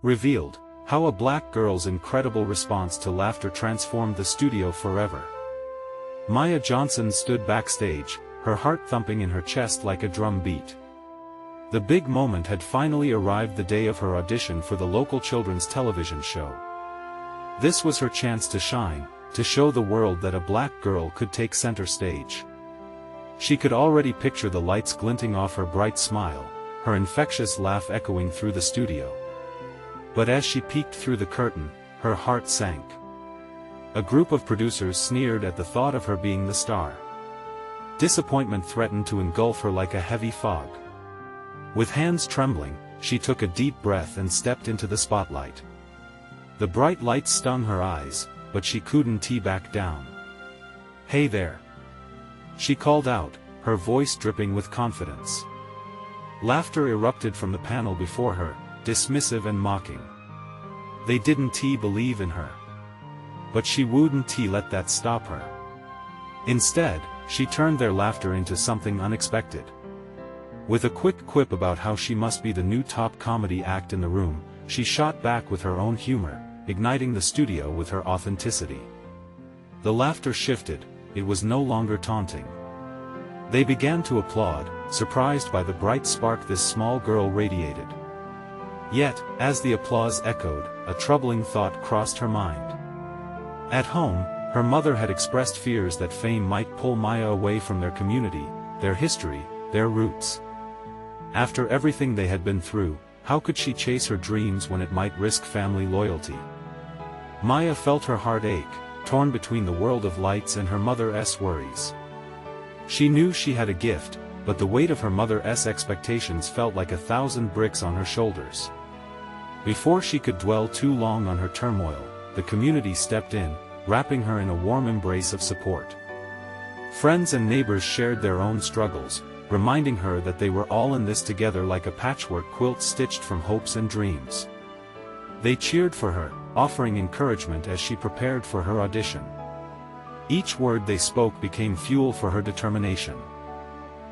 Revealed, how a black girl's incredible response to laughter transformed the studio forever. Maya Johnson stood backstage, her heart thumping in her chest like a drum beat. The big moment had finally arrived the day of her audition for the local children's television show. This was her chance to shine, to show the world that a black girl could take center stage. She could already picture the lights glinting off her bright smile, her infectious laugh echoing through the studio. But as she peeked through the curtain, her heart sank. A group of producers sneered at the thought of her being the star. Disappointment threatened to engulf her like a heavy fog. With hands trembling, she took a deep breath and stepped into the spotlight. The bright lights stung her eyes, but she couldn't back down. "Hey there!" she called out, her voice dripping with confidence. Laughter erupted from the panel before her, dismissive and mocking. They didn't believe in her. But she wouldn't let that stop her. Instead, she turned their laughter into something unexpected. With a quick quip about how she must be the new top comedy act in the room, she shot back with her own humor, igniting the studio with her authenticity. The laughter shifted, it was no longer taunting. They began to applaud, surprised by the bright spark this small girl radiated. Yet, as the applause echoed, a troubling thought crossed her mind. At home, her mother had expressed fears that fame might pull Maya away from their community, their history, their roots. After everything they had been through, how could she chase her dreams when it might risk family loyalty? Maya felt her heart ache, torn between the world of lights and her mother's worries. She knew she had a gift, but the weight of her mother's expectations felt like 1,000 bricks on her shoulders. Before she could dwell too long on her turmoil, the community stepped in, wrapping her in a warm embrace of support. Friends and neighbors shared their own struggles, reminding her that they were all in this together like a patchwork quilt stitched from hopes and dreams. They cheered for her, offering encouragement as she prepared for her audition. Each word they spoke became fuel for her determination.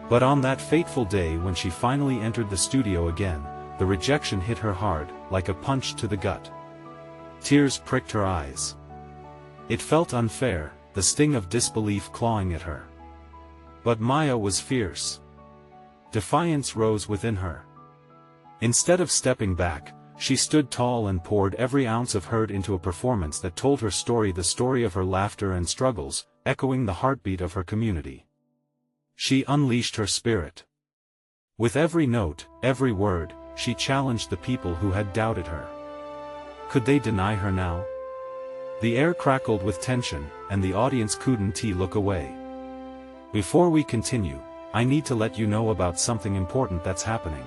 But on that fateful day when she finally entered the studio again, the rejection hit her hard, like a punch to the gut. Tears pricked her eyes. It felt unfair, the sting of disbelief clawing at her. But Maya was fierce. Defiance rose within her. Instead of stepping back, she stood tall and poured every ounce of hurt into a performance that told her story, the story of her laughter and struggles, echoing the heartbeat of her community. She unleashed her spirit. With every note, every word, she challenged the people who had doubted her. Could they deny her now? The air crackled with tension, and the audience couldn't look away. Before we continue, I need to let you know about something important that's happening.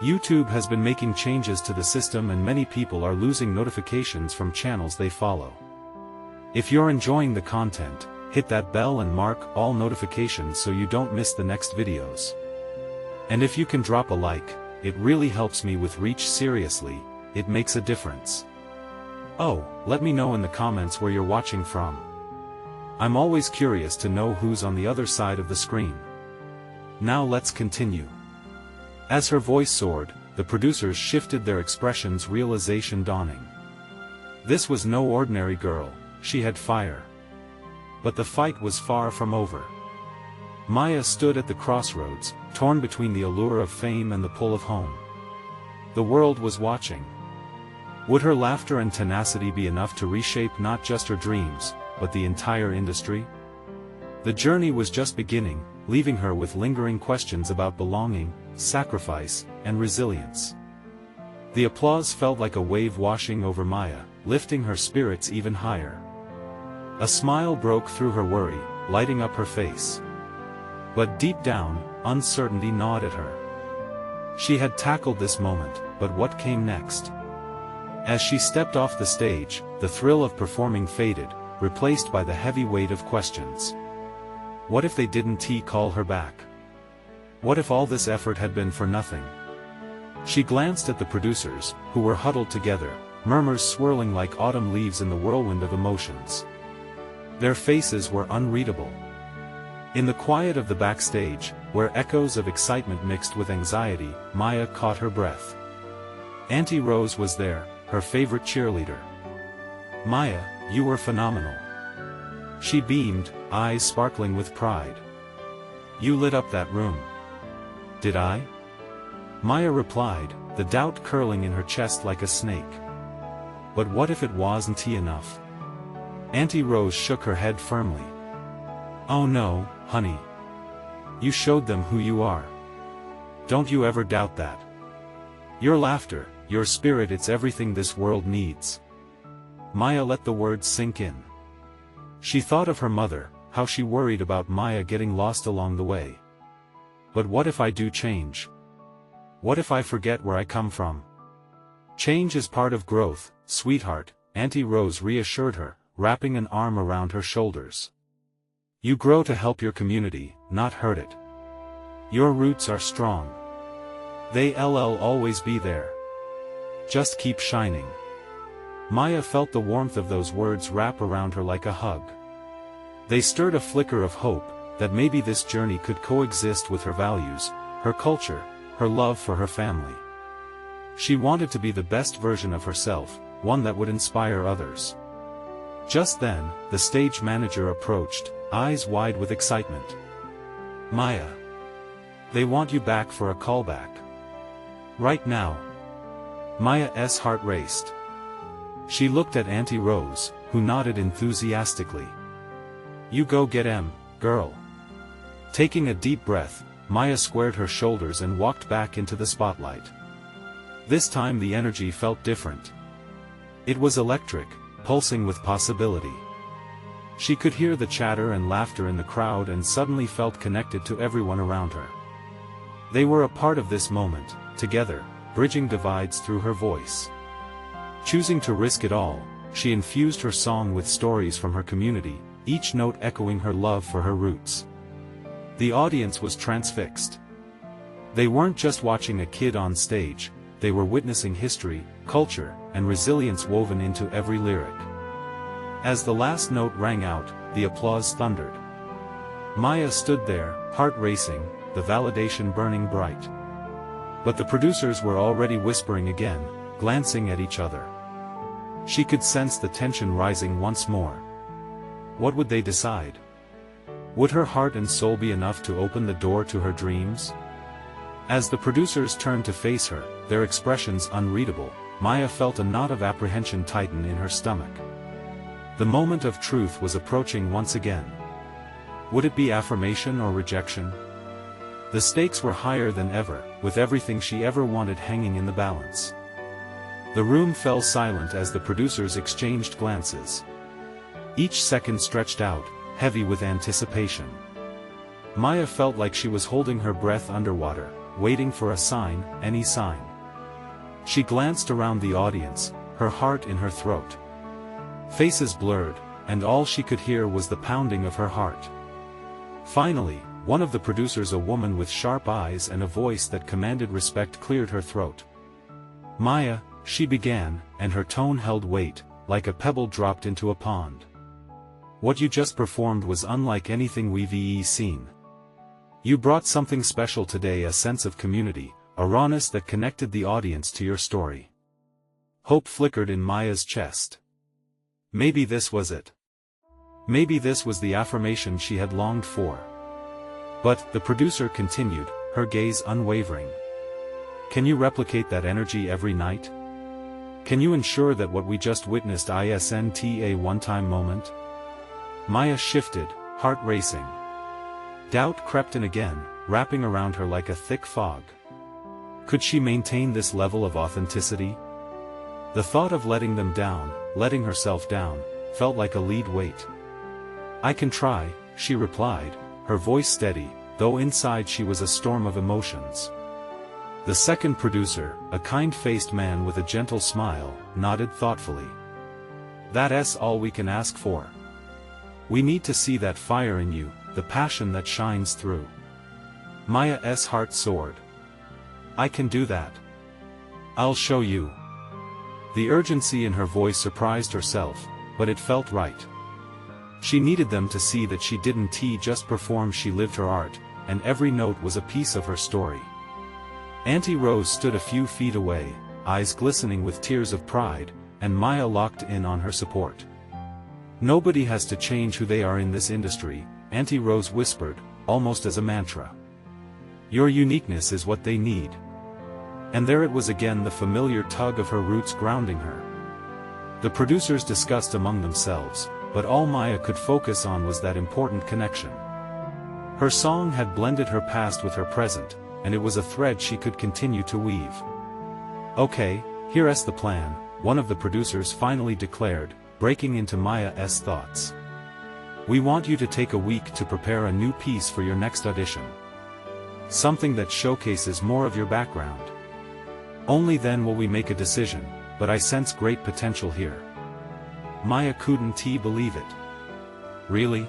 YouTube has been making changes to the system and many people are losing notifications from channels they follow. If you're enjoying the content, hit that bell and mark all notifications so you don't miss the next videos. And if you can drop a like, it really helps me with reach. Seriously, it makes a difference. Oh, let me know in the comments where you're watching from. I'm always curious to know who's on the other side of the screen. Now let's continue. As her voice soared, the producers shifted their expressions, realization dawning. This was no ordinary girl, she had fire. But the fight was far from over. Maya stood at the crossroads, torn between the allure of fame and the pull of home. The world was watching. Would her laughter and tenacity be enough to reshape not just her dreams, but the entire industry? The journey was just beginning, leaving her with lingering questions about belonging, sacrifice, and resilience. The applause felt like a wave washing over Maya, lifting her spirits even higher. A smile broke through her worry, lighting up her face. But deep down, uncertainty gnawed at her. She had tackled this moment, but what came next? As she stepped off the stage, the thrill of performing faded, replaced by the heavy weight of questions. What if they didn't call her back? What if all this effort had been for nothing? She glanced at the producers, who were huddled together, murmurs swirling like autumn leaves in the whirlwind of emotions. Their faces were unreadable. In the quiet of the backstage, where echoes of excitement mixed with anxiety, Maya caught her breath. Auntie Rose was there, her favorite cheerleader. "Maya, you were phenomenal." She beamed, eyes sparkling with pride. "You lit up that room." "Did I?" Maya replied, the doubt curling in her chest like a snake. "But what if it wasn't enough?" Auntie Rose shook her head firmly. "Oh no, honey. You showed them who you are. Don't you ever doubt that. Your laughter, your spirit, it's everything this world needs." Maya let the words sink in. She thought of her mother, how she worried about Maya getting lost along the way. "But what if I do change? What if I forget where I come from?" "Change is part of growth, sweetheart," Auntie Rose reassured her, wrapping an arm around her shoulders. "You grow to help your community, not hurt it. Your roots are strong. They'll always be there. Just keep shining." Maya felt the warmth of those words wrap around her like a hug. They stirred a flicker of hope, that maybe this journey could coexist with her values, her culture, her love for her family. She wanted to be the best version of herself, one that would inspire others. Just then, the stage manager approached, eyes wide with excitement. "Maya. They want you back for a callback. Right now." Maya's heart raced. She looked at Auntie Rose, who nodded enthusiastically. "You go get 'em, girl." Taking a deep breath, Maya squared her shoulders and walked back into the spotlight. This time the energy felt different. It was electric, pulsing with possibility. She could hear the chatter and laughter in the crowd and suddenly felt connected to everyone around her. They were a part of this moment, together, bridging divides through her voice. Choosing to risk it all, she infused her song with stories from her community, each note echoing her love for her roots. The audience was transfixed. They weren't just watching a kid on stage, they were witnessing history, culture, and resilience woven into every lyric. As the last note rang out, the applause thundered. Maya stood there, heart racing, the validation burning bright. But the producers were already whispering again, glancing at each other. She could sense the tension rising once more. What would they decide? Would her heart and soul be enough to open the door to her dreams? As the producers turned to face her, their expressions unreadable, Maya felt a knot of apprehension tighten in her stomach. The moment of truth was approaching once again. Would it be affirmation or rejection? The stakes were higher than ever, with everything she ever wanted hanging in the balance. The room fell silent as the producers exchanged glances. Each second stretched out, heavy with anticipation. Maya felt like she was holding her breath underwater, waiting for a sign, any sign. She glanced around the audience, her heart in her throat. Faces blurred, and all she could hear was the pounding of her heart. Finally, one of the producers, a woman with sharp eyes and a voice that commanded respect, cleared her throat. "Maya," she began, and her tone held weight, like a pebble dropped into a pond. "What you just performed was unlike anything we've seen. You brought something special today, a sense of community, a rawness that connected the audience to your story." Hope flickered in Maya's chest. Maybe this was it. Maybe this was the affirmation she had longed for. But, the producer continued, her gaze unwavering. "Can you replicate that energy every night? Can you ensure that what we just witnessed isn't a one-time moment?" Maya shifted, heart racing. Doubt crept in again, wrapping around her like a thick fog. Could she maintain this level of authenticity? The thought of letting them down, letting herself down, felt like a lead weight. "I can try," she replied, her voice steady, though inside she was a storm of emotions. The second producer, a kind-faced man with a gentle smile, nodded thoughtfully. "That's all we can ask for. We need to see that fire in you, the passion that shines through." Maya's heart soared. "I can do that. I'll show you." The urgency in her voice surprised herself, but it felt right. She needed them to see that she didn't just perform, she lived her art, and every note was a piece of her story. Auntie Rose stood a few feet away, eyes glistening with tears of pride, and Maya locked in on her support. "Nobody has to change who they are in this industry," Auntie Rose whispered, almost as a mantra. "Your uniqueness is what they need." And there it was again, the familiar tug of her roots grounding her. The producers discussed among themselves, but all Maya could focus on was that important connection. Her song had blended her past with her present, and it was a thread she could continue to weave. "Okay, here's the plan," one of the producers finally declared, breaking into Maya's thoughts. "We want you to take a week to prepare a new piece for your next audition. Something that showcases more of your background. Only then will we make a decision, but I sense great potential here." Maya couldn't believe it. "Really?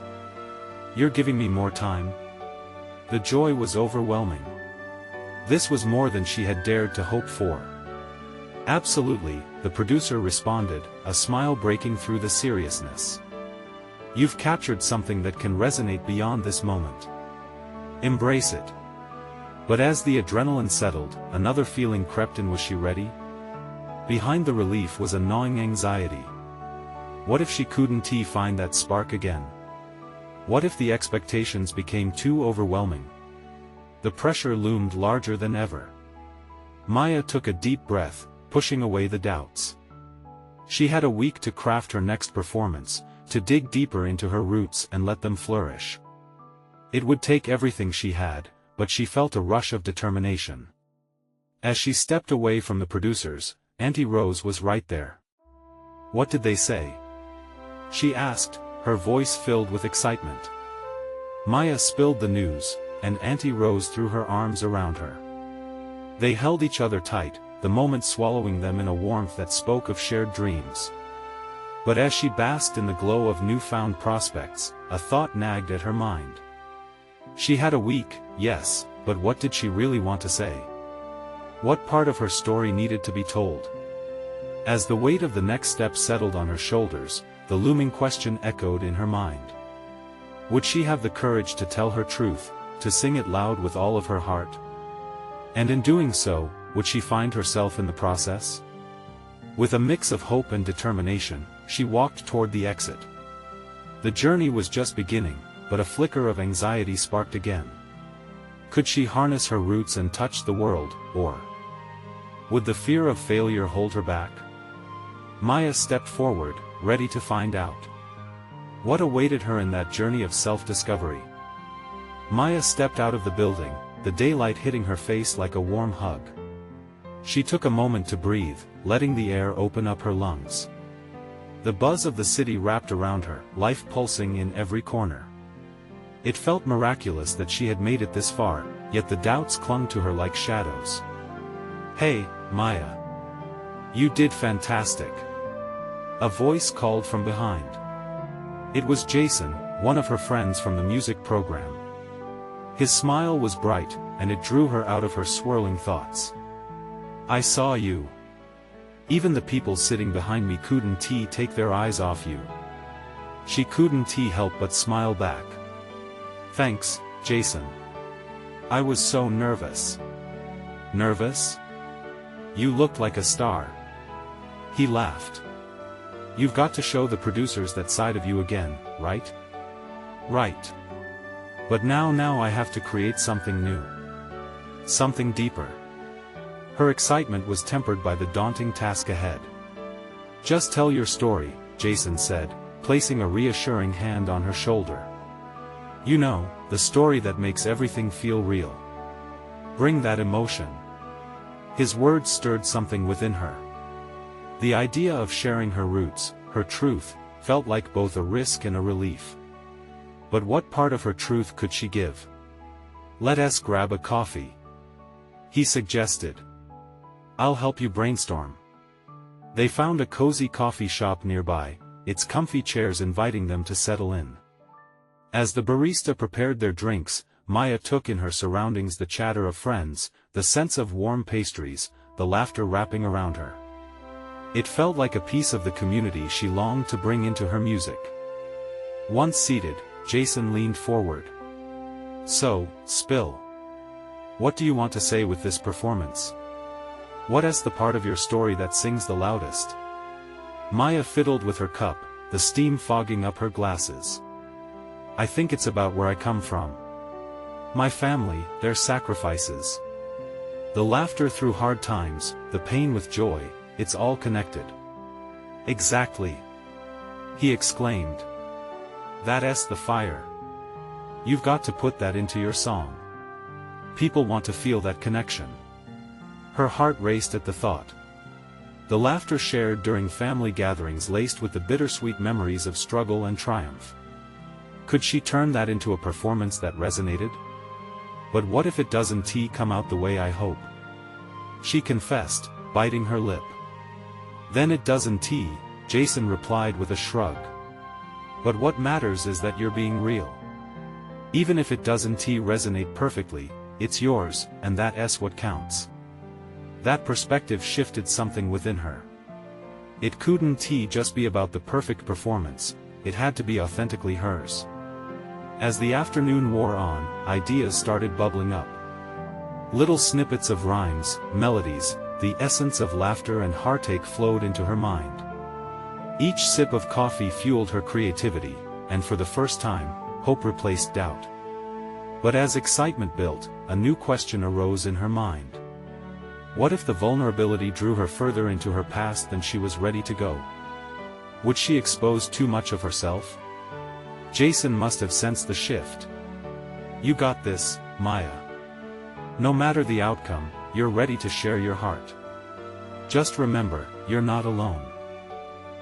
You're giving me more time?" The joy was overwhelming. This was more than she had dared to hope for. "Absolutely," the producer responded, a smile breaking through the seriousness. "You've captured something that can resonate beyond this moment. Embrace it." But as the adrenaline settled, another feeling crept in. Was she ready? Behind the relief was a gnawing anxiety. What if she couldn't find that spark again? What if the expectations became too overwhelming? The pressure loomed larger than ever. Maya took a deep breath, pushing away the doubts. She had a week to craft her next performance, to dig deeper into her roots and let them flourish. It would take everything she had, but she felt a rush of determination. As she stepped away from the producers, Auntie Rose was right there. "What did they say?" she asked, her voice filled with excitement. Maya spilled the news, and Auntie Rose threw her arms around her. They held each other tight, the moment swallowing them in a warmth that spoke of shared dreams. But as she basked in the glow of newfound prospects, a thought nagged at her mind. She had a week, yes, but what did she really want to say? What part of her story needed to be told? As the weight of the next step settled on her shoulders, the looming question echoed in her mind. Would she have the courage to tell her truth, to sing it loud with all of her heart? And in doing so, would she find herself in the process? With a mix of hope and determination, she walked toward the exit. The journey was just beginning, but a flicker of anxiety sparked again. Could she harness her roots and touch the world, or would the fear of failure hold her back? Maya stepped forward, ready to find out. What awaited her in that journey of self-discovery? Maya stepped out of the building, the daylight hitting her face like a warm hug. She took a moment to breathe, letting the air open up her lungs. The buzz of the city wrapped around her, life pulsing in every corner. It felt miraculous that she had made it this far, yet the doubts clung to her like shadows. "Hey, Maya. You did fantastic." A voice called from behind. It was Jason, one of her friends from the music program. His smile was bright, and it drew her out of her swirling thoughts. "I saw you. Even the people sitting behind me couldn't take their eyes off you." She couldn't help but smile back. "Thanks, Jason. I was so nervous." "Nervous? You looked like a star." He laughed. "You've got to show the producers that side of you again, right?" "Right. But now I have to create something new. Something deeper." Her excitement was tempered by the daunting task ahead. "Just tell your story," Jason said, placing a reassuring hand on her shoulder. "You know, the story that makes everything feel real. Bring that emotion." His words stirred something within her. The idea of sharing her roots, her truth, felt like both a risk and a relief. But what part of her truth could she give? "Let us grab a coffee," he suggested. "I'll help you brainstorm." They found a cozy coffee shop nearby, its comfy chairs inviting them to settle in. As the barista prepared their drinks, Maya took in her surroundings: the chatter of friends, the sense of warm pastries, the laughter wrapping around her. It felt like a piece of the community she longed to bring into her music. Once seated, Jason leaned forward. "So, spill. What do you want to say with this performance? What's the part of your story that sings the loudest? Maya fiddled with her cup, the steam fogging up her glasses. I think it's about where I come from. My family, their sacrifices. The laughter through hard times, the pain with joy, it's all connected. Exactly. He exclaimed. That's the fire. You've got to put that into your song. People want to feel that connection. Her heart raced at the thought. The laughter shared during family gatherings laced with the bittersweet memories of struggle and triumph. Could she turn that into a performance that resonated? But what if it doesn't come out the way I hope? She confessed, biting her lip. Then it doesn't, Jason replied with a shrug. But what matters is that you're being real. Even if it doesn't resonate perfectly, it's yours, and that's what counts. That perspective shifted something within her. It couldn't just be about the perfect performance, it had to be authentically hers. As the afternoon wore on, ideas started bubbling up. Little snippets of rhymes, melodies, the essence of laughter and heartache flowed into her mind. Each sip of coffee fueled her creativity, and for the first time, hope replaced doubt. But as excitement built, a new question arose in her mind. What if the vulnerability drew her further into her past than she was ready to go? Would she expose too much of herself? Jason must have sensed the shift. You got this, Maya. No matter the outcome, you're ready to share your heart. Just remember, you're not alone.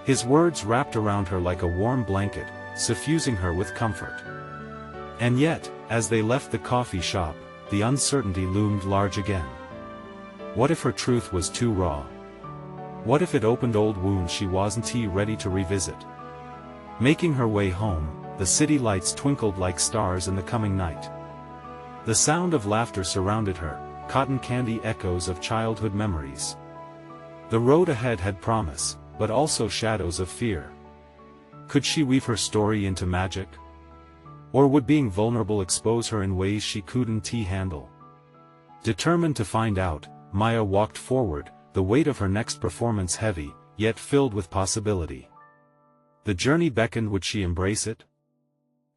His words wrapped around her like a warm blanket, suffusing her with comfort. And yet, as they left the coffee shop, the uncertainty loomed large again. What if her truth was too raw? What if it opened old wounds she wasn't ready to revisit? Making her way home, the city lights twinkled like stars in the coming night. The sound of laughter surrounded her, cotton candy echoes of childhood memories. The road ahead had promise, but also shadows of fear. Could she weave her story into magic? Or would being vulnerable expose her in ways she couldn't handle? Determined to find out, Maya walked forward, the weight of her next performance heavy, yet filled with possibility. The journey beckoned. Would she embrace it?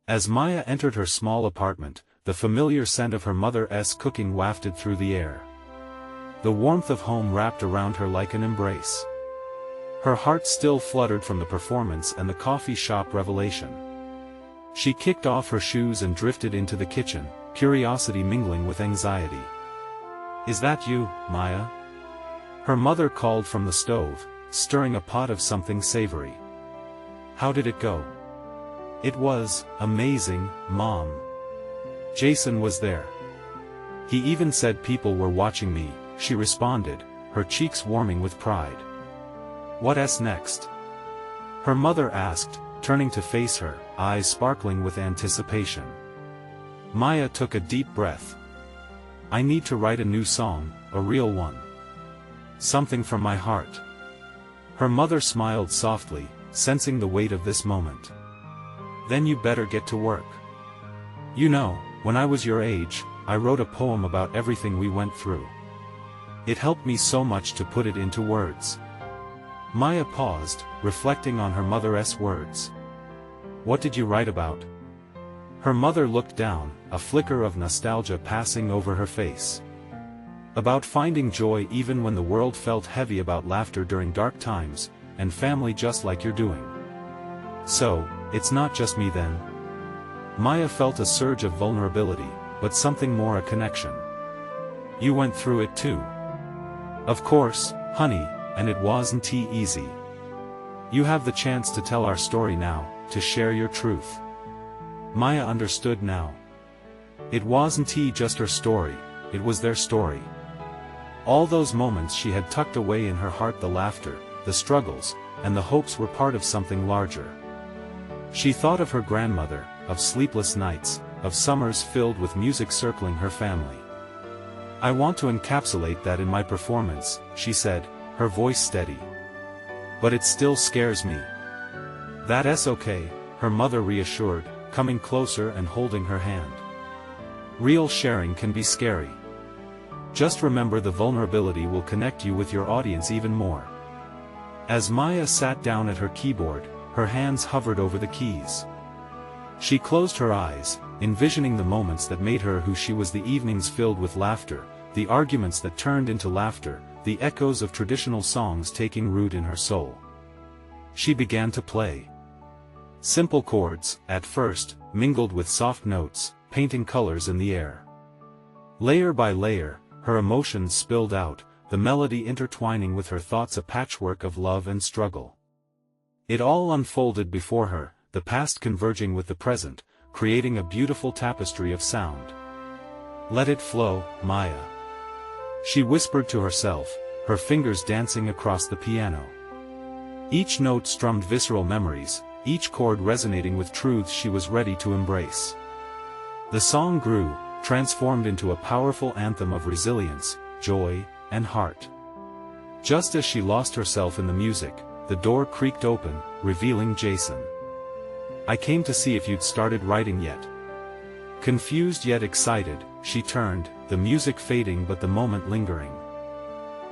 As Maya entered her small apartment, the familiar scent of her mother's cooking wafted through the air. The warmth of home wrapped around her like an embrace. Her heart still fluttered from the performance and the coffee shop revelation. She kicked off her shoes and drifted into the kitchen, curiosity mingling with anxiety. Is that you, Maya? Her mother called from the stove, stirring a pot of something savory. How did it go? It was amazing, Mom. Jason was there. He even said people were watching me, she responded, her cheeks warming with pride. What's next? Her mother asked, turning to face her, eyes sparkling with anticipation. Maya took a deep breath. I need to write a new song, a real one. Something from my heart. Her mother smiled softly, sensing the weight of this moment. Then you better get to work. You know, when I was your age, I wrote a poem about everything we went through. It helped me so much to put it into words. Maya paused, reflecting on her mother's words. What did you write about? Her mother looked down, a flicker of nostalgia passing over her face. About finding joy even when the world felt heavy, about laughter during dark times, and family just like you're doing. So, it's not just me then? Maya felt a surge of vulnerability, but something more, a connection. You went through it too. Of course, honey, and it wasn't easy. You have the chance to tell our story now, to share your truth. Maya understood now. It wasn't just her story, it was their story. All those moments she had tucked away in her heart, the laughter, the struggles, and the hopes were part of something larger. She thought of her grandmother, of sleepless nights, of summers filled with music circling her family. I want to encapsulate that in my performance, she said, her voice steady. But it still scares me. That's okay, her mother reassured, coming closer and holding her hand. Real sharing can be scary. Just remember, the vulnerability will connect you with your audience even more. As Maya sat down at her keyboard, her hands hovered over the keys. She closed her eyes, envisioning the moments that made her who she was, the evenings filled with laughter, the arguments that turned into laughter, the echoes of traditional songs taking root in her soul. She began to play. Simple chords, at first, mingled with soft notes, painting colors in the air. Layer by layer, her emotions spilled out, the melody intertwining with her thoughts, a patchwork of love and struggle. It all unfolded before her, the past converging with the present, creating a beautiful tapestry of sound. "Let it flow, Maya," she whispered to herself, her fingers dancing across the piano. Each note strummed visceral memories, each chord resonating with truths she was ready to embrace. The song grew, transformed into a powerful anthem of resilience, joy, and heart. Just as she lost herself in the music, the door creaked open, revealing Jason. "I came to see if you'd started writing yet." Confused yet excited, she turned, the music fading but the moment lingering.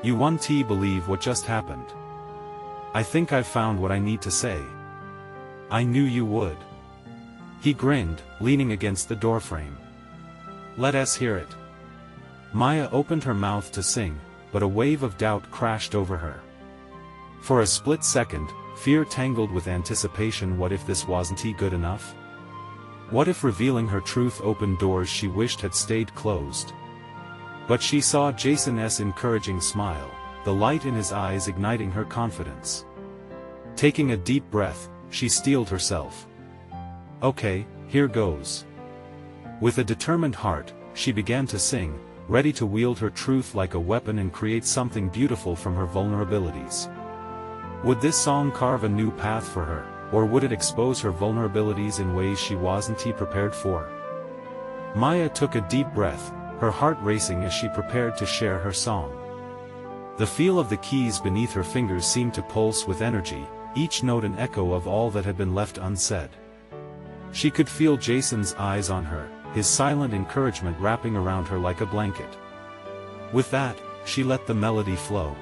"You won't believe what just happened. I think I've found what I need to say." "I knew you would." He grinned, leaning against the doorframe. "Let us hear it." Maya opened her mouth to sing, but a wave of doubt crashed over her. For a split second, fear tangled with anticipation. What if this wasn't good enough? What if revealing her truth opened doors she wished had stayed closed? But she saw Jason's encouraging smile, the light in his eyes igniting her confidence. Taking a deep breath, she steeled herself. "Okay, here goes." With a determined heart, she began to sing, ready to wield her truth like a weapon and create something beautiful from her vulnerabilities. Would this song carve a new path for her, or would it expose her vulnerabilities in ways she wasn't prepared for? Maya took a deep breath, her heart racing as she prepared to share her song. The feel of the keys beneath her fingers seemed to pulse with energy, each note an echo of all that had been left unsaid. She could feel Jason's eyes on her, his silent encouragement wrapping around her like a blanket. With that, she let the melody flow.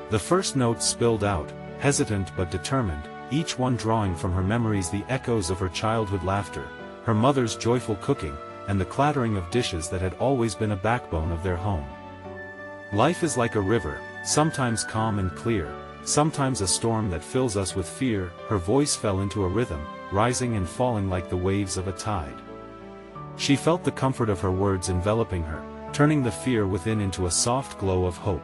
The first notes spilled out, hesitant but determined, each one drawing from her memories the echoes of her childhood laughter, her mother's joyful cooking, and the clattering of dishes that had always been a backbone of their home. Life is like a river, sometimes calm and clear, sometimes a storm that fills us with fear. Her voice fell into a rhythm, rising and falling like the waves of a tide. She felt the comfort of her words enveloping her, turning the fear within into a soft glow of hope.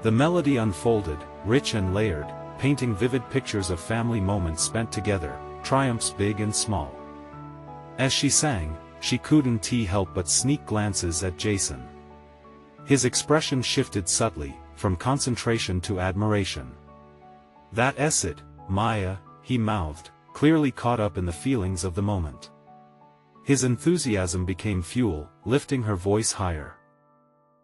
The melody unfolded, rich and layered, painting vivid pictures of family moments spent together, triumphs big and small. As she sang, she couldn't help but sneak glances at Jason. His expression shifted subtly, from concentration to admiration. "That's it, Maya," he mouthed, clearly caught up in the feelings of the moment. His enthusiasm became fuel, lifting her voice higher.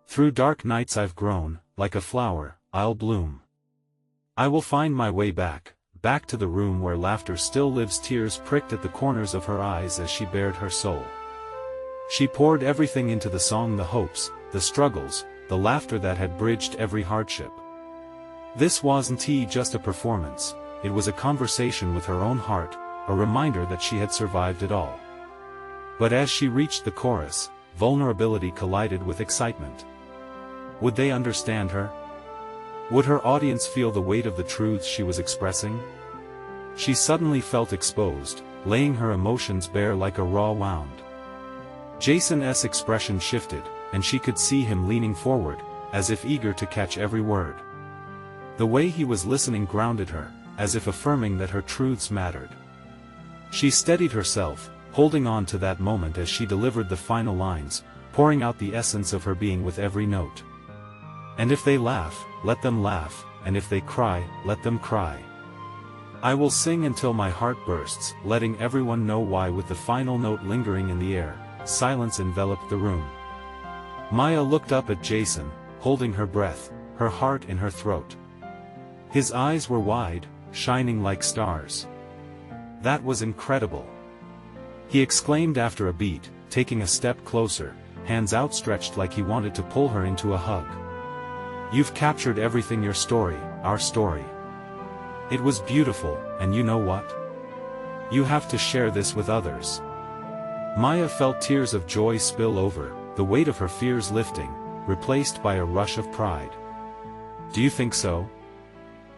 "Through dark nights I've grown, like a flower, I'll bloom. I will find my way back to the room where laughter still lives." Tears pricked at the corners of her eyes as she bared her soul. She poured everything into the song, the hopes, the struggles, the laughter that had bridged every hardship. This wasn't just a performance, it was a conversation with her own heart, a reminder that she had survived it all. But as she reached the chorus, vulnerability collided with excitement. Would they understand her? Would her audience feel the weight of the truths she was expressing? She suddenly felt exposed, laying her emotions bare like a raw wound. Jason's expression shifted, and she could see him leaning forward, as if eager to catch every word. The way he was listening grounded her, as if affirming that her truths mattered. She steadied herself, holding on to that moment as she delivered the final lines, pouring out the essence of her being with every note. "And if they laugh, let them laugh, and if they cry, let them cry. I will sing until my heart bursts, letting everyone know why." With the final note lingering in the air, silence enveloped the room. Maya looked up at Jason, holding her breath, her heart in her throat. His eyes were wide, shining like stars. "That was incredible," he exclaimed after a beat, taking a step closer, hands outstretched like he wanted to pull her into a hug. "You've captured everything, your story, our story. It was beautiful, and you know what? You have to share this with others." Maya felt tears of joy spill over, the weight of her fears lifting, replaced by a rush of pride. "Do you think so?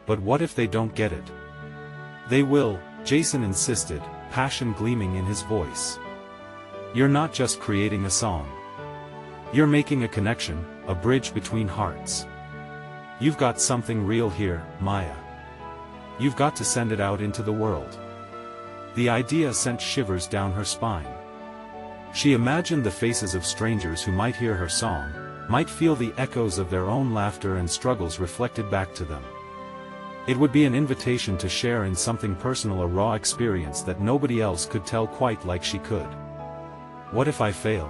But what if they don't get it?" "They will," Jason insisted, passion gleaming in his voice. "You're not just creating a song. You're making a connection, a bridge between hearts. You've got something real here, Maya. You've got to send it out into the world." The idea sent shivers down her spine. She imagined the faces of strangers who might hear her song, might feel the echoes of their own laughter and struggles reflected back to them. It would be an invitation to share in something personal, a raw experience that nobody else could tell quite like she could. "What if I fail?"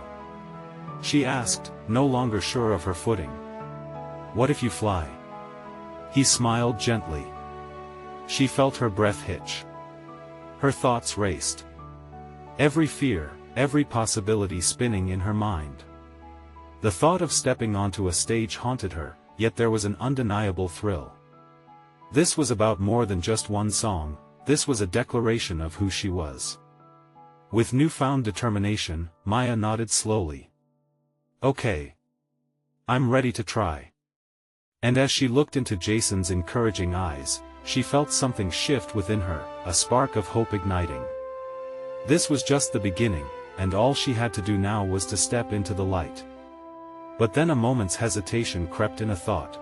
she asked, no longer sure of her footing. "What if you fly?" He smiled gently. She felt her breath hitch. Her thoughts raced. Every fear, every possibility spinning in her mind. The thought of stepping onto a stage haunted her, yet there was an undeniable thrill. This was about more than just one song, this was a declaration of who she was. With newfound determination, Maya nodded slowly. "Okay. I'm ready to try." And as she looked into Jason's encouraging eyes, she felt something shift within her, a spark of hope igniting. This was just the beginning, and all she had to do now was to step into the light. But then a moment's hesitation crept in, a thought.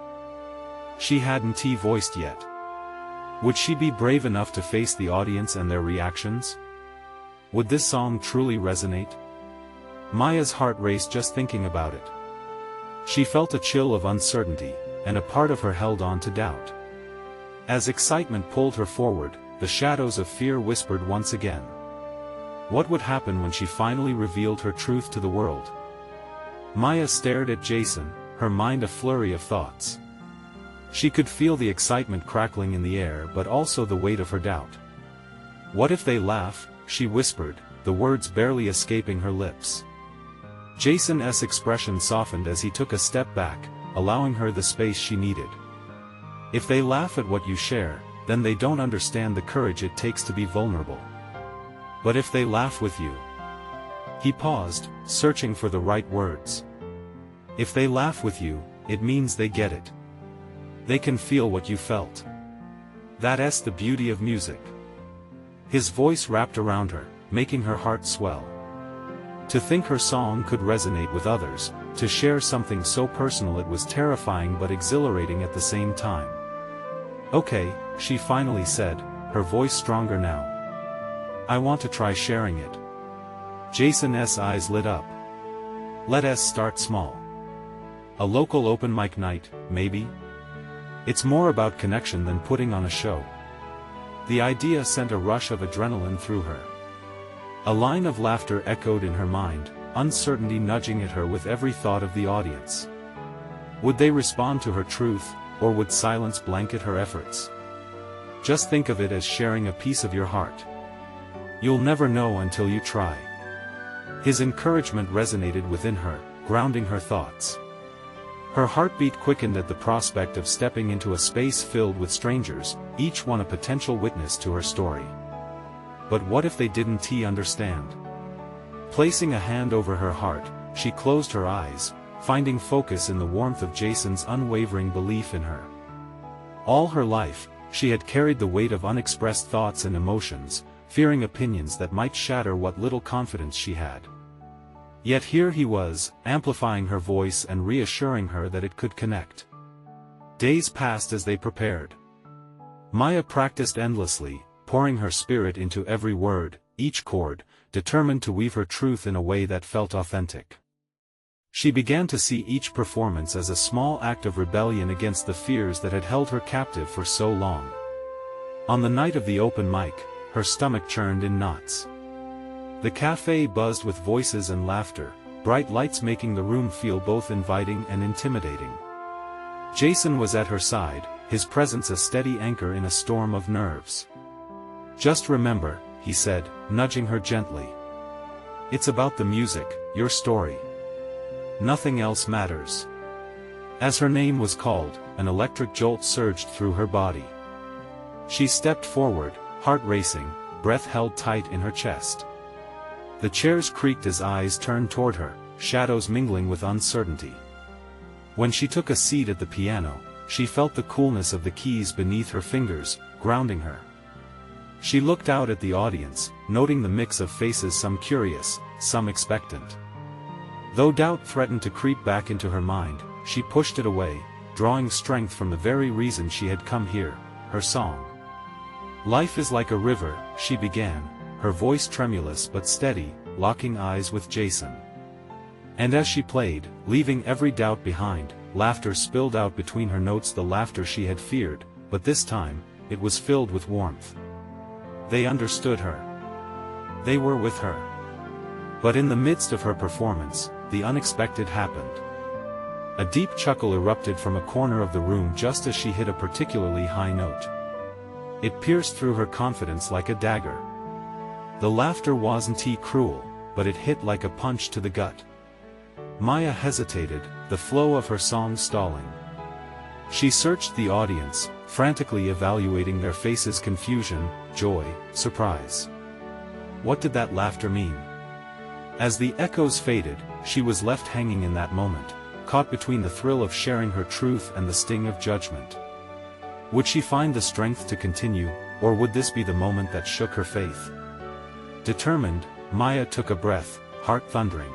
She hadn't voiced yet. Would she be brave enough to face the audience and their reactions? Would this song truly resonate? Maya's heart raced just thinking about it. She felt a chill of uncertainty, and a part of her held on to doubt. As excitement pulled her forward, the shadows of fear whispered once again. What would happen when she finally revealed her truth to the world? Maya stared at Jason, her mind a flurry of thoughts. She could feel the excitement crackling in the air but also the weight of her doubt. "What if they laugh?" she whispered, the words barely escaping her lips. Jason's expression softened as he took a step back, allowing her the space she needed. "If they laugh at what you share, then they don't understand the courage it takes to be vulnerable. But if they laugh with you..." He paused, searching for the right words. "If they laugh with you, it means they get it. They can feel what you felt. That's the beauty of music." His voice wrapped around her, making her heart swell. To think her song could resonate with others, to share something so personal, it was terrifying but exhilarating at the same time. "Okay," she finally said, her voice stronger now. "I want to try sharing it." Jason's eyes lit up. "Let us start small. A local open mic night, maybe? It's more about connection than putting on a show." The idea sent a rush of adrenaline through her. A line of laughter echoed in her mind, uncertainty nudging at her with every thought of the audience. Would they respond to her truth, or would silence blanket her efforts? Just think of it as sharing a piece of your heart. You'll never know until you try. His encouragement resonated within her, grounding her thoughts. Her heartbeat quickened at the prospect of stepping into a space filled with strangers, each one a potential witness to her story. But what if they didn't understand? Placing a hand over her heart, she closed her eyes, finding focus in the warmth of Jason's unwavering belief in her. All her life, she had carried the weight of unexpressed thoughts and emotions, fearing opinions that might shatter what little confidence she had. Yet here he was, amplifying her voice and reassuring her that it could connect. Days passed as they prepared. Maya practiced endlessly, pouring her spirit into every word, each chord, determined to weave her truth in a way that felt authentic. She began to see each performance as a small act of rebellion against the fears that had held her captive for so long. On the night of the open mic, her stomach churned in knots. The cafe buzzed with voices and laughter, bright lights making the room feel both inviting and intimidating. Jason was at her side, his presence a steady anchor in a storm of nerves. "Just remember," he said, nudging her gently. "It's about the music, your story. nothing else matters. As her name was called, an electric jolt surged through her body. She stepped forward, heart racing, breath held tight in her chest. The chairs creaked as eyes turned toward her, shadows mingling with uncertainty. When she took a seat at the piano, she felt the coolness of the keys beneath her fingers, grounding her. She looked out at the audience, noting the mix of faces, some curious, some expectant. Though doubt threatened to creep back into her mind, she pushed it away, drawing strength from the very reason she had come here, her song. "Life is like a river," she began, her voice tremulous but steady, locking eyes with Jason. And as she played, leaving every doubt behind, laughter spilled out between her notes, the laughter she had feared, but this time, it was filled with warmth. They understood her. They were with her. But in the midst of her performance, the unexpected happened. A deep chuckle erupted from a corner of the room just as she hit a particularly high note. It pierced through her confidence like a dagger. The laughter wasn't cruel, but it hit like a punch to the gut. Maya hesitated, the flow of her song stalling. She searched the audience, frantically evaluating their faces, confusion, joy, surprise. What did that laughter mean? As the echoes faded, she was left hanging in that moment, caught between the thrill of sharing her truth and the sting of judgment. Would she find the strength to continue, or would this be the moment that shook her faith? Determined, Maya took a breath, heart thundering.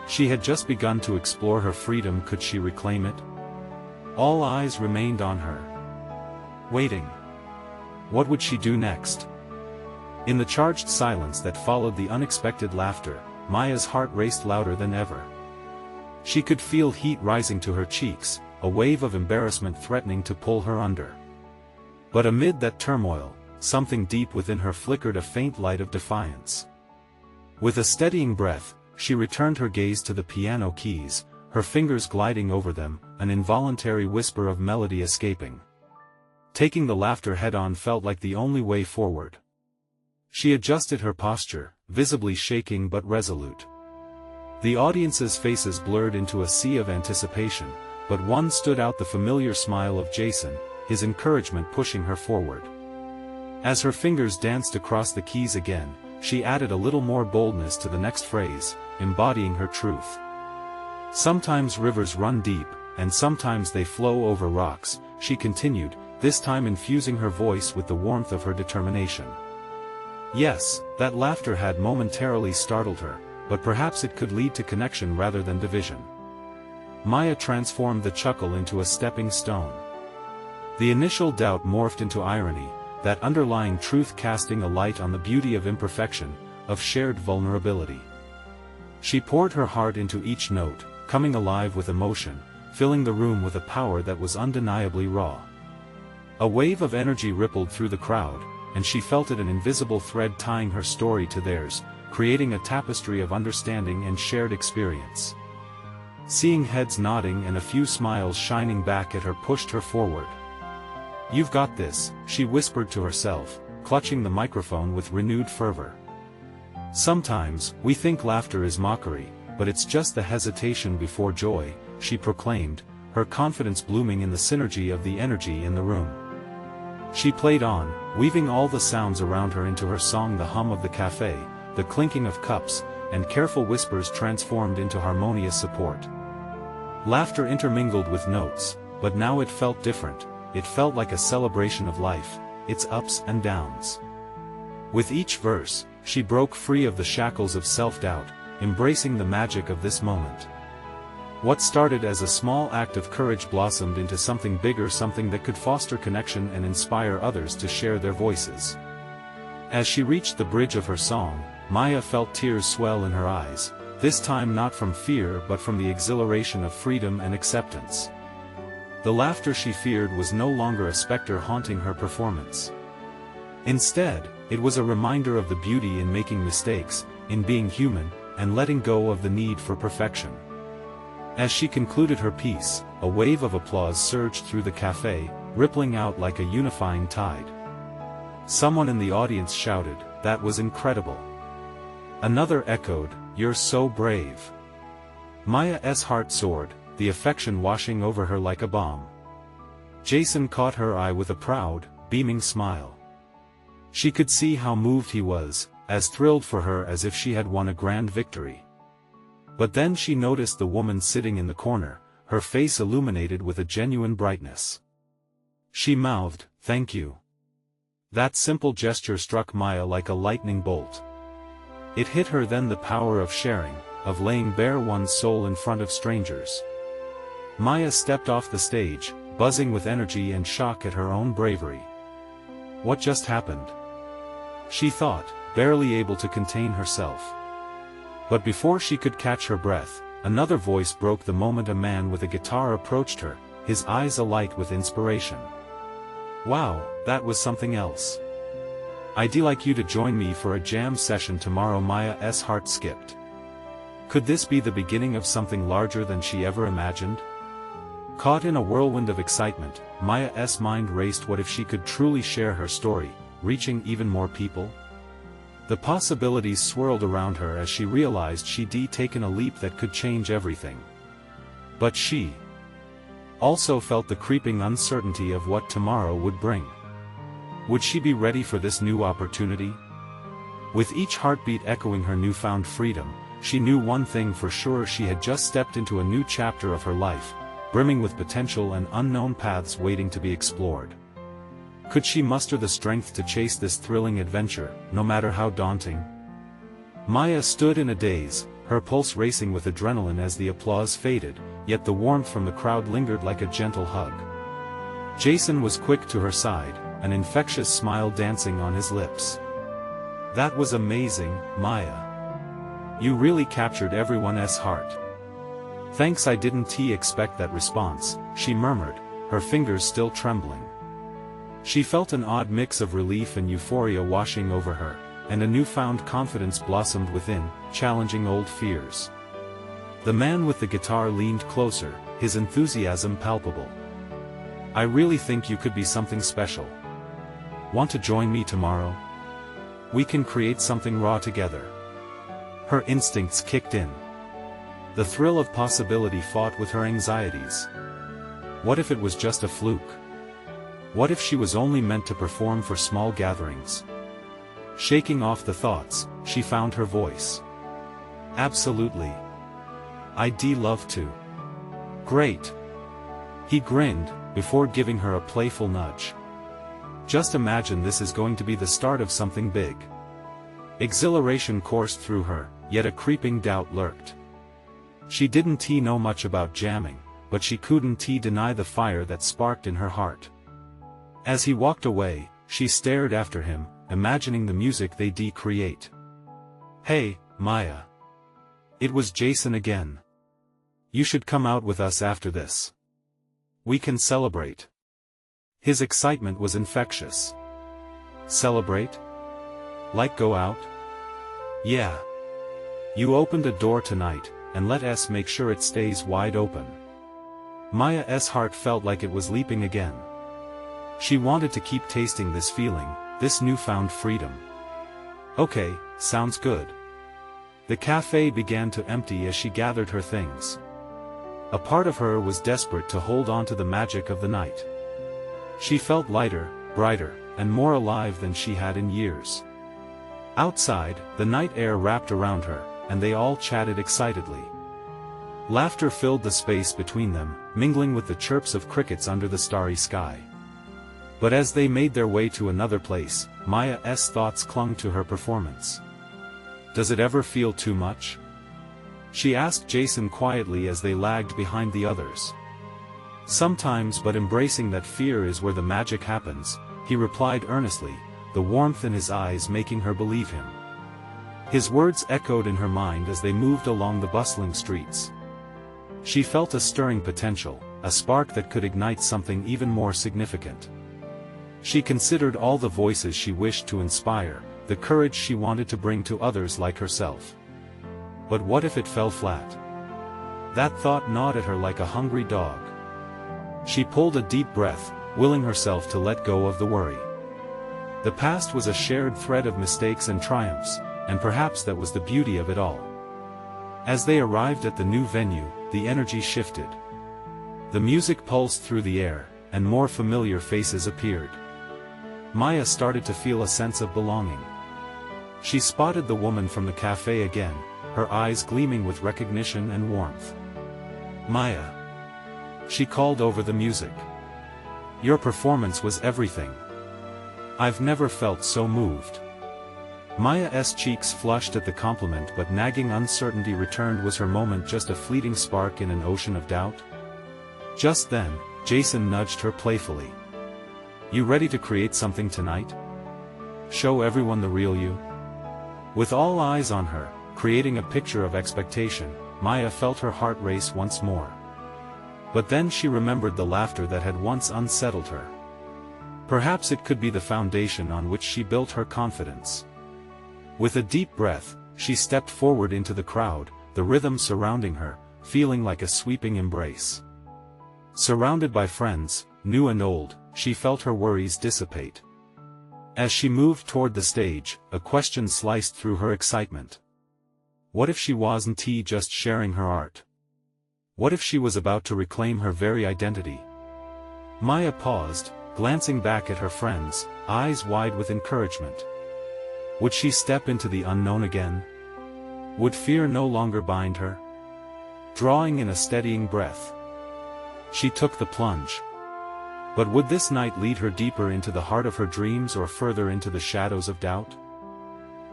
She had just begun to explore her freedom. Could she reclaim it? All eyes remained on her. Waiting. What would she do next? In the charged silence that followed the unexpected laughter, Maya's heart raced louder than ever. She could feel heat rising to her cheeks, a wave of embarrassment threatening to pull her under. But amid that turmoil, something deep within her flickered a faint light of defiance. With a steadying breath, she returned her gaze to the piano keys, her fingers gliding over them, an involuntary whisper of melody escaping. Taking the laughter head-on felt like the only way forward. She adjusted her posture, visibly shaking but resolute. The audience's faces blurred into a sea of anticipation, but one stood out: the familiar smile of Jason, his encouragement pushing her forward. As her fingers danced across the keys again, she added a little more boldness to the next phrase, embodying her truth. Sometimes rivers run deep, and sometimes they flow over rocks, she continued, this time infusing her voice with the warmth of her determination. Yes, that laughter had momentarily startled her, but perhaps it could lead to connection rather than division. Maya transformed the chuckle into a stepping stone. The initial doubt morphed into irony, that underlying truth casting a light on the beauty of imperfection, of shared vulnerability. She poured her heart into each note, coming alive with emotion, filling the room with a power that was undeniably raw. A wave of energy rippled through the crowd, and she felt it, an invisible thread tying her story to theirs, creating a tapestry of understanding and shared experience. Seeing heads nodding and a few smiles shining back at her pushed her forward. "You've got this," she whispered to herself, clutching the microphone with renewed fervor. "Sometimes, we think laughter is mockery, but it's just the hesitation before joy," she proclaimed, her confidence blooming in the synergy of the energy in the room. She played on, weaving all the sounds around her into her song. The hum of the cafe, the clinking of cups, and careful whispers transformed into harmonious support. Laughter intermingled with notes, but now it felt different. It felt like a celebration of life, its ups and downs. With each verse, she broke free of the shackles of self-doubt, embracing the magic of this moment. What started as a small act of courage blossomed into something bigger, something that could foster connection and inspire others to share their voices. As she reached the bridge of her song, Maya felt tears swell in her eyes, this time not from fear but from the exhilaration of freedom and acceptance. The laughter she feared was no longer a specter haunting her performance. Instead, it was a reminder of the beauty in making mistakes, in being human, and letting go of the need for perfection. As she concluded her piece, a wave of applause surged through the cafe, rippling out like a unifying tide. Someone in the audience shouted, "That was incredible." Another echoed, "You're so brave." Maya's heart soared, the affection washing over her like a balm. Jason caught her eye with a proud, beaming smile. She could see how moved he was, as thrilled for her as if she had won a grand victory. But then she noticed the woman sitting in the corner, her face illuminated with a genuine brightness. She mouthed, "Thank you." That simple gesture struck Maya like a lightning bolt. It hit her then the power of sharing, of laying bare one's soul in front of strangers. Maya stepped off the stage, buzzing with energy and shock at her own bravery. What just happened? She thought, barely able to contain herself. But before she could catch her breath, another voice broke the moment. A man with a guitar approached her, his eyes alight with inspiration. "Wow, that was something else. I'd like you to join me for a jam session tomorrow." Maya's heart skipped. Could this be the beginning of something larger than she ever imagined? Caught in a whirlwind of excitement, Maya's mind raced. What if she could truly share her story, reaching even more people? The possibilities swirled around her as she realized she'd taken a leap that could change everything. But she also felt the creeping uncertainty of what tomorrow would bring. Would she be ready for this new opportunity? With each heartbeat echoing her newfound freedom, she knew one thing for sure: she had just stepped into a new chapter of her life, brimming with potential and unknown paths waiting to be explored. Could she muster the strength to chase this thrilling adventure, no matter how daunting? Maya stood in a daze, her pulse racing with adrenaline as the applause faded, yet the warmth from the crowd lingered like a gentle hug. Jason was quick to her side, an infectious smile dancing on his lips. "That was amazing, Maya. You really captured everyone's heart." "Thanks, I didn't expect that response," she murmured, her fingers still trembling. She felt an odd mix of relief and euphoria washing over her, and a newfound confidence blossomed within, challenging old fears. The man with the guitar leaned closer, his enthusiasm palpable. "I really think you could be something special. Want to join me tomorrow? We can create something raw together." Her instincts kicked in. The thrill of possibility fought with her anxieties. What if it was just a fluke? What if she was only meant to perform for small gatherings? Shaking off the thoughts, she found her voice. "Absolutely. I'd love to." "Great." He grinned, before giving her a playful nudge. "Just imagine this is going to be the start of something big." Exhilaration coursed through her, yet a creeping doubt lurked. She didn't know much about jamming, but she couldn't deny the fire that sparked in her heart. As he walked away, she stared after him, imagining the music they'd create. "Hey, Maya." It was Jason again. "You should come out with us after this. We can celebrate." His excitement was infectious. "Celebrate? Like go out?" "Yeah. You opened a door tonight, and let us make sure it stays wide open." Maya's heart felt like it was leaping again. She wanted to keep tasting this feeling, this newfound freedom. "Okay, sounds good." The cafe began to empty as she gathered her things. A part of her was desperate to hold on to the magic of the night. She felt lighter, brighter, and more alive than she had in years. Outside, the night air wrapped around her, and they all chatted excitedly. Laughter filled the space between them, mingling with the chirps of crickets under the starry sky. But as they made their way to another place, Maya's thoughts clung to her performance. "Does it ever feel too much?" she asked Jason quietly as they lagged behind the others. "Sometimes, but embracing that fear is where the magic happens," he replied earnestly, the warmth in his eyes making her believe him. His words echoed in her mind as they moved along the bustling streets. She felt a stirring potential, a spark that could ignite something even more significant. She considered all the voices she wished to inspire, the courage she wanted to bring to others like herself. But what if it fell flat? That thought gnawed at her like a hungry dog. She pulled a deep breath, willing herself to let go of the worry. The past was a shared thread of mistakes and triumphs, and perhaps that was the beauty of it all. As they arrived at the new venue, the energy shifted. The music pulsed through the air, and more familiar faces appeared. Maya started to feel a sense of belonging. She spotted the woman from the cafe again, her eyes gleaming with recognition and warmth. "Maya," she called over the music. "Your performance was everything. I've never felt so moved." Maya's cheeks flushed at the compliment, but nagging uncertainty returned. Was her moment just a fleeting spark in an ocean of doubt? Just then, Jason nudged her playfully. "You ready to create something tonight? Show everyone the real you?" With all eyes on her, creating a picture of expectation, Maya felt her heart race once more. But then she remembered the laughter that had once unsettled her. Perhaps it could be the foundation on which she built her confidence. With a deep breath, she stepped forward into the crowd, the rhythm surrounding her, feeling like a sweeping embrace. Surrounded by friends, new and old, she felt her worries dissipate. As she moved toward the stage, a question sliced through her excitement. What if she wasn't just sharing her art? What if she was about to reclaim her very identity? Maya paused, glancing back at her friends, eyes wide with encouragement. Would she step into the unknown again? Would fear no longer bind her? Drawing in a steadying breath, she took the plunge. But would this night lead her deeper into the heart of her dreams or further into the shadows of doubt?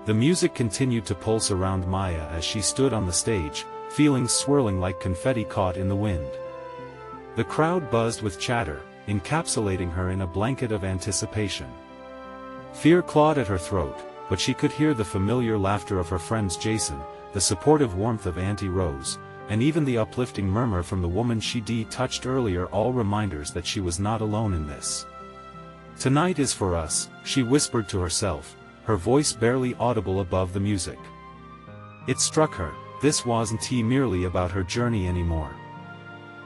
The music continued to pulse around Maya as she stood on the stage, feelings swirling like confetti caught in the wind. The crowd buzzed with chatter, encapsulating her in a blanket of anticipation. Fear clawed at her throat, but she could hear the familiar laughter of her friends Jason, the supportive warmth of Auntie Rose, and even the uplifting murmur from the woman she'd touched earlier, all reminders that she was not alone in this. "Tonight is for us," she whispered to herself, her voice barely audible above the music. It struck her, this wasn't merely about her journey anymore.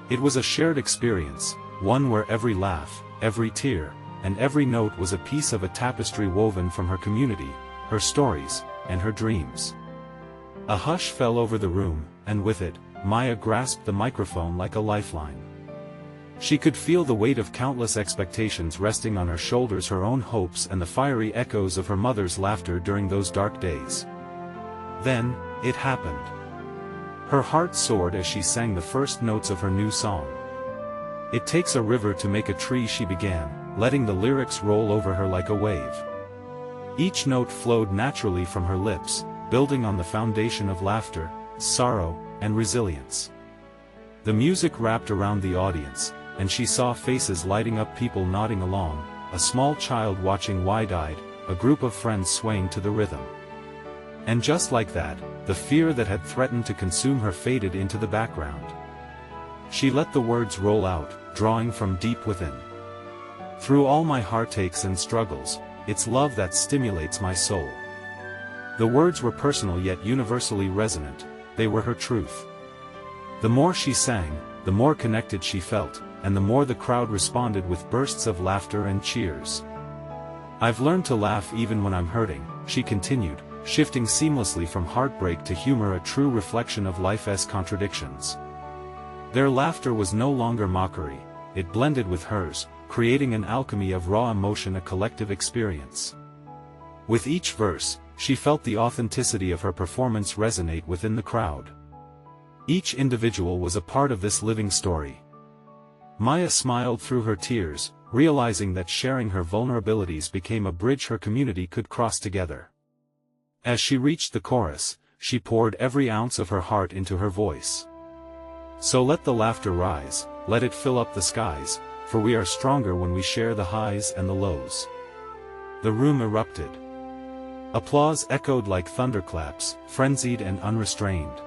It was a shared experience, one where every laugh, every tear, and every note was a piece of a tapestry woven from her community, her stories, and her dreams. A hush fell over the room, and with it, Maya grasped the microphone like a lifeline. She could feel the weight of countless expectations resting on her shoulders, her own hopes and the fiery echoes of her mother's laughter during those dark days. Then, it happened. Her heart soared as she sang the first notes of her new song. "It takes a river to make a tree," she began, letting the lyrics roll over her like a wave. Each note flowed naturally from her lips, building on the foundation of laughter, sorrow, and resilience. The music wrapped around the audience, and she saw faces lighting up, people nodding along, a small child watching wide-eyed, a group of friends swaying to the rhythm. And just like that, the fear that had threatened to consume her faded into the background. She let the words roll out, drawing from deep within. "Through all my heartaches and struggles, it's love that stimulates my soul." The words were personal yet universally resonant, they were her truth. The more she sang, the more connected she felt, and the more the crowd responded with bursts of laughter and cheers. "I've learned to laugh even when I'm hurting," she continued, shifting seamlessly from heartbreak to humor, a true reflection of life's contradictions. Their laughter was no longer mockery, it blended with hers, creating an alchemy of raw emotion, a collective experience. With each verse, she felt the authenticity of her performance resonate within the crowd. Each individual was a part of this living story. Maya smiled through her tears, realizing that sharing her vulnerabilities became a bridge her community could cross together. As she reached the chorus, she poured every ounce of her heart into her voice. "So let the laughter rise, let it fill up the skies, for we are stronger when we share the highs and the lows." The room erupted. Applause echoed like thunderclaps, frenzied and unrestrained.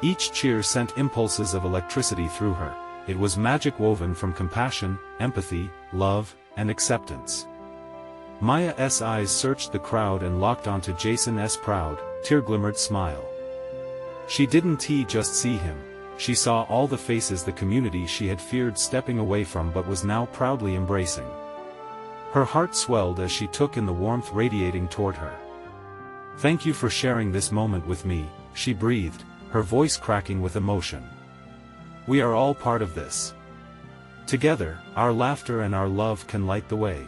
Each cheer sent impulses of electricity through her. It was magic woven from compassion, empathy, love, and acceptance. Maya's eyes searched the crowd and locked onto Jason's proud, tear-glimmered smile. She didn't just see him, she saw all the faces the community she had feared stepping away from but was now proudly embracing. Her heart swelled as she took in the warmth radiating toward her. "Thank you for sharing this moment with me," she breathed, her voice cracking with emotion. We are all part of this. Together, our laughter and our love can light the way.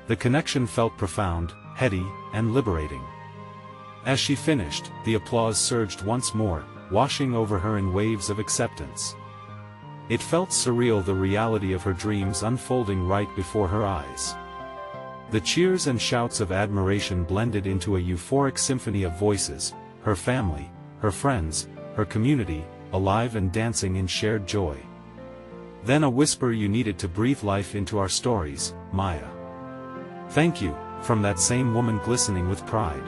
The connection felt profound, heady, and liberating. As she finished, the applause surged once more, washing over her in waves of acceptance. It felt surreal, the reality of her dreams unfolding right before her eyes. The cheers and shouts of admiration blended into a euphoric symphony of voices, her family, her friends, her community, alive and dancing in shared joy. Then a whisper: "You needed to breathe life into our stories, Maya." "Thank you," from that same woman glistening with pride.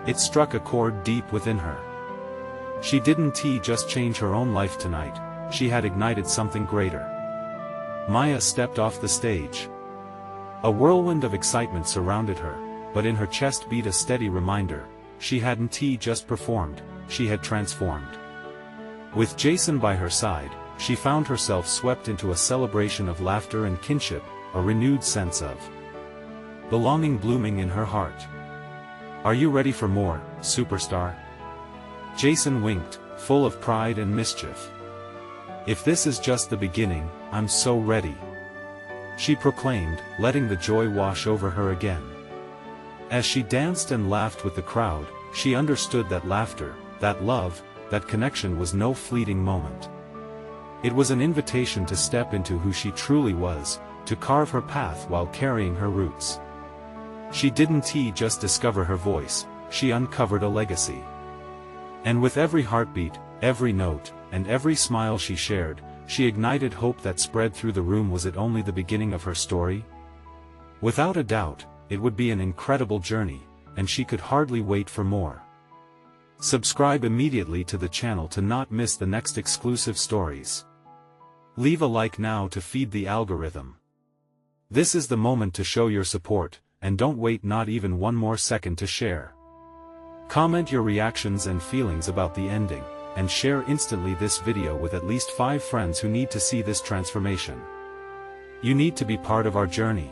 It struck a chord deep within her. She didn't just change her own life tonight, she had ignited something greater. Maya stepped off the stage. A whirlwind of excitement surrounded her, but in her chest beat a steady reminder: she hadn't just performed, she had transformed. With Jason by her side, she found herself swept into a celebration of laughter and kinship, a renewed sense of belonging blooming in her heart. "Are you ready for more, superstar?" Jason winked, full of pride and mischief. "If this is just the beginning, I'm so ready," she proclaimed, letting the joy wash over her again. As she danced and laughed with the crowd, she understood that laughter, that love, that connection was no fleeting moment. It was an invitation to step into who she truly was, to carve her path while carrying her roots. She didn't just discover her voice, she uncovered a legacy. And with every heartbeat, every note, and every smile she shared, she ignited hope that spread through the room. Was it only the beginning of her story? Without a doubt, it would be an incredible journey, and she could hardly wait for more. Subscribe immediately to the channel to not miss the next exclusive stories. Leave a like now to feed the algorithm. This is the moment to show your support, and don't wait not even one more second to share. Comment your reactions and feelings about the ending, and share instantly this video with at least 5 friends who need to see this transformation. You need to be part of our journey.